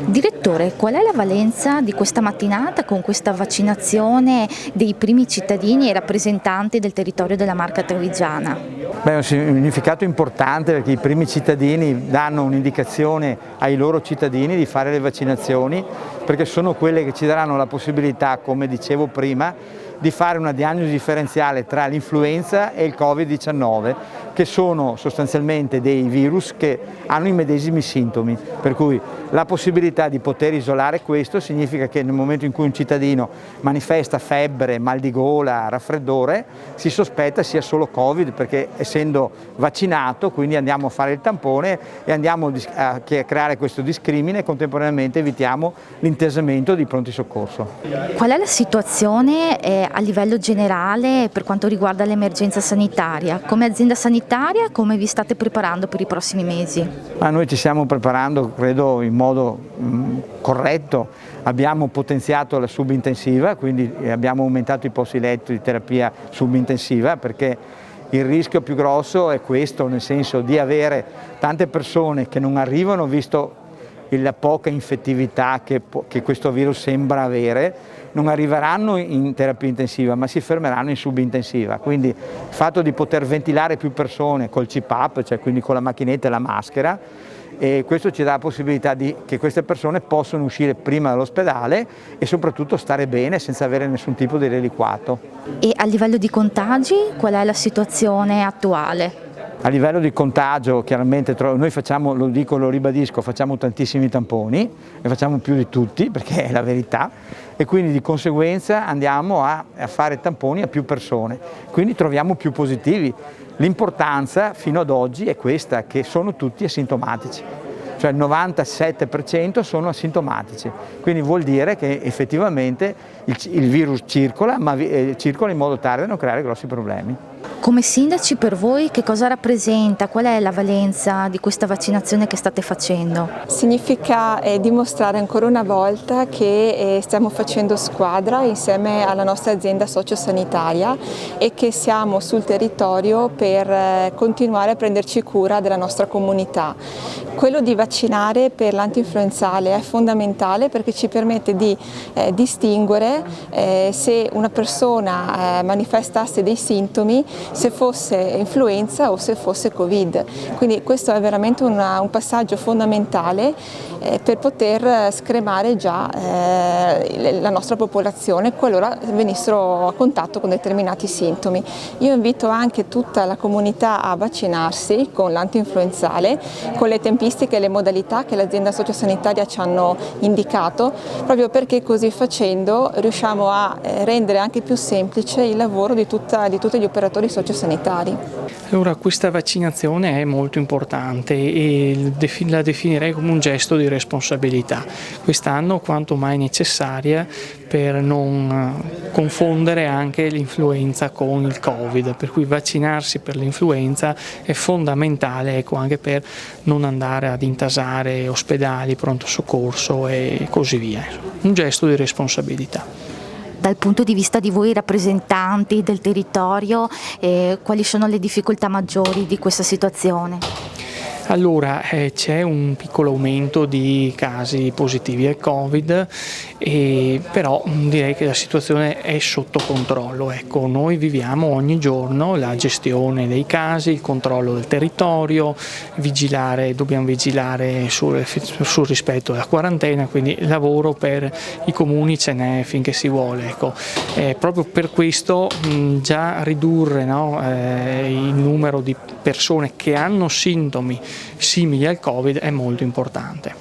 Direttore, qual è la valenza di questa mattinata con questa vaccinazione dei primi cittadini e rappresentanti del territorio della Marca Trevigiana? Beh, è un significato importante perché i primi cittadini danno un'indicazione ai loro cittadini di fare le vaccinazioni, perché sono quelle che ci daranno la possibilità, come dicevo prima, di fare una diagnosi differenziale tra l'influenza e il Covid-19, che sono sostanzialmente dei virus che hanno i medesimi sintomi, per cui la possibilità di poter isolare questo significa che nel momento in cui un cittadino manifesta febbre, mal di gola, raffreddore, si sospetta sia solo Covid, perché essendo vaccinato quindi andiamo a fare il tampone e andiamo a creare questo discrimine e contemporaneamente evitiamo l'intasamento di pronti soccorso. Qual è la situazione a livello generale per quanto riguarda l'emergenza sanitaria? Come azienda sanitaria, come vi state preparando per i prossimi mesi? Noi ci stiamo preparando, credo, in modo corretto. Abbiamo potenziato la subintensiva, quindi abbiamo aumentato i posti letto di terapia subintensiva, perché il rischio più grosso è questo, nel senso di avere tante persone che non arrivano, visto la poca infettività che questo virus sembra avere, non arriveranno in terapia intensiva ma si fermeranno in subintensiva, quindi il fatto di poter ventilare più persone col CPAP, cioè quindi con la macchinetta e la maschera, e questo ci dà la possibilità che queste persone possano uscire prima dall'ospedale e soprattutto stare bene senza avere nessun tipo di reliquato. E a livello di contagi qual è la situazione attuale? A livello di contagio chiaramente noi facciamo, lo dico, lo ribadisco, facciamo tantissimi tamponi e facciamo più di tutti perché è la verità e quindi di conseguenza andiamo a fare tamponi a più persone, quindi troviamo più positivi. L'importanza fino ad oggi è questa, che sono tutti asintomatici, cioè il 97% sono asintomatici, quindi vuol dire che effettivamente il virus circola, ma circola in modo tale da non creare grossi problemi. Come sindaci, per voi che cosa rappresenta? Qual è la valenza di questa vaccinazione che state facendo? Significa dimostrare ancora una volta che stiamo facendo squadra insieme alla nostra azienda sociosanitaria e che siamo sul territorio per continuare a prenderci cura della nostra comunità. Quello di vaccinare per l'antinfluenzale è fondamentale perché ci permette di distinguere se una persona manifestasse dei sintomi, se fosse influenza o se fosse Covid. Quindi questo è veramente un passaggio fondamentale per poter scremare già la nostra popolazione qualora venissero a contatto con determinati sintomi. Io invito anche tutta la comunità a vaccinarsi con l'antinfluenzale, con le tempistiche e le modalità che l'azienda sociosanitaria ci hanno indicato, proprio perché così facendo riusciamo a rendere anche più semplice il lavoro di tutti gli operatori sociosanitari. Allora, questa vaccinazione è molto importante e la definirei come un gesto di responsabilità, quest'anno quanto mai necessaria per non confondere anche l'influenza con il Covid, per cui vaccinarsi per l'influenza è fondamentale, ecco, anche per non andare ad intasare ospedali, pronto soccorso e così via. Un gesto di responsabilità. Dal punto di vista di voi rappresentanti del territorio, quali sono le difficoltà maggiori di questa situazione? Allora, c'è un piccolo aumento di casi positivi al Covid, però direi che la situazione è sotto controllo. Ecco, noi viviamo ogni giorno la gestione dei casi, il controllo del territorio, dobbiamo vigilare sul rispetto della quarantena, quindi lavoro per i comuni ce n'è finché si vuole. Ecco. Proprio per questo già ridurre il numero di persone che hanno sintomi simili al Covid è molto importante.